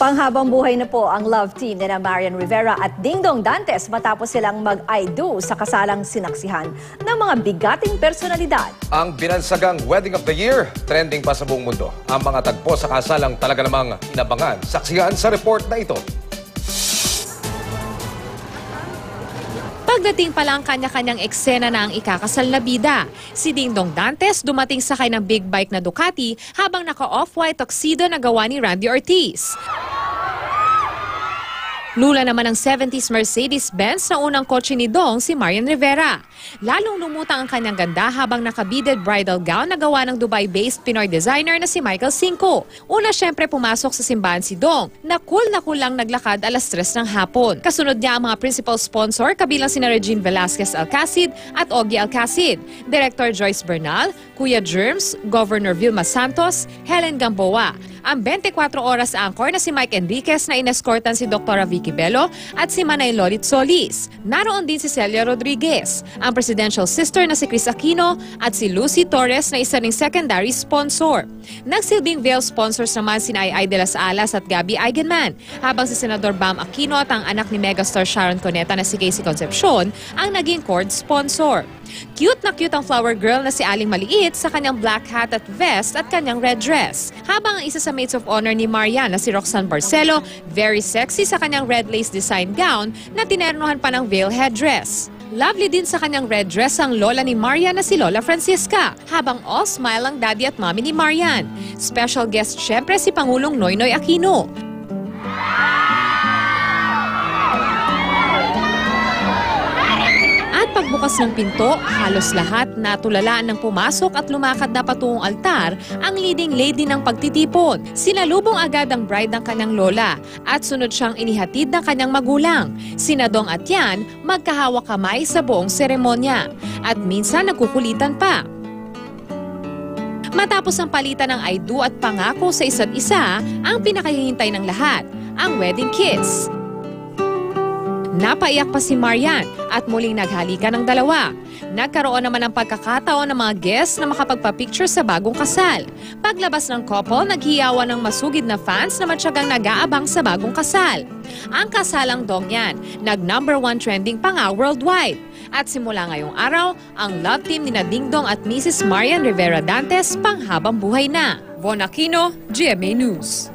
Panghabang buhay na po ang love team nina Marian Rivera at Dingdong Dantes matapos silang mag-I do sa kasalang sinaksihan ng mga bigating personalidad. Ang binansagang Wedding of the Year, trending pa sa buong mundo. Ang mga tagpo sa kasalang talaga namang inabangan. Saksihan sa report na ito. Pagdating pa lang kanya-kanyang eksena na ang ikakasal na bida. Si Dingdong Dantes dumating sakay ng big bike na Ducati habang naka-off-white tuxedo na gawa ni Randy Ortiz. Lula naman ang 70s Mercedes-Benz na unang kotse ni Dong si Marian Rivera. Lalong lumutang ang kanyang ganda habang naka-beaded bridal gown na gawa ng Dubai-based Pinoy designer na si Michael Cinco. Una syempre pumasok sa simbahan si Dong na cool lang naglakad alas 3 ng hapon. Kasunod niya ang mga principal sponsor kabilang sina Regine Velasquez Alcacid at Ogie Alcacid, Director Joyce Bernal, Kuya Germs, Governor Vilma Santos, Helen Gamboa. Ang 24 oras anchor na si Mike Enriquez na inescortan si Dr. Vicky Bello at si Manay Lolit Solis. Naroon din si Celia Rodriguez, ang presidential sister na si Chris Aquino at si Lucy Torres na isa ring secondary sponsor. Nagsilbing veil sponsors naman si Ay de las Alas at Gabby Eigenman, habang si Senador Bam Aquino at ang anak ni megastar Sharon Cuneta na si Casey Concepcion ang naging cord sponsor. Cute na cute ang flower girl na si Aling Maliit sa kanyang black hat at vest at kanyang red dress. Habang ang isa sa maids of honor ni Marian na si Roxanne Barcelo, very sexy sa kanyang red lace design gown na tinernohan pa ng veil headdress. Lovely din sa kanyang red dress ang lola ni Marian na si Lola Francisca, habang all smile ang daddy at mommy ni Marian. Special guest syempre si Pangulong Noynoy Aquino. Pagbukas ng pinto, halos lahat natulalaan ng pumasok at lumakad na patungong altar ang leading lady ng pagtitipon. Sinalubong agad ang bride ng kanyang lola at sunod siyang inihatid ng kanyang magulang. Sina Dong at Yan magkahawak kamay sa buong seremonya at minsan nagkukulitan pa. Matapos ang palitan ng I do at pangako sa isa't isa, ang pinakahihintay ng lahat, ang wedding kiss. Napaiyak pa si Marian at muling naghalikan ng dalawa. Nagkaroon naman ng pagkakataon ng mga guests na makapagpa-picture sa bagong kasal. Paglabas ng couple, naghiyawan ng masugid na fans na matyagang nag-aabang sa bagong kasal. Ang kasalang Dong Yan, nag-#1 trending pa nga worldwide. At simula ngayong araw, ang love team ni Dingdong at Mrs. Marian Rivera Dantes panghabang buhay na. Von Aquino, GMA News.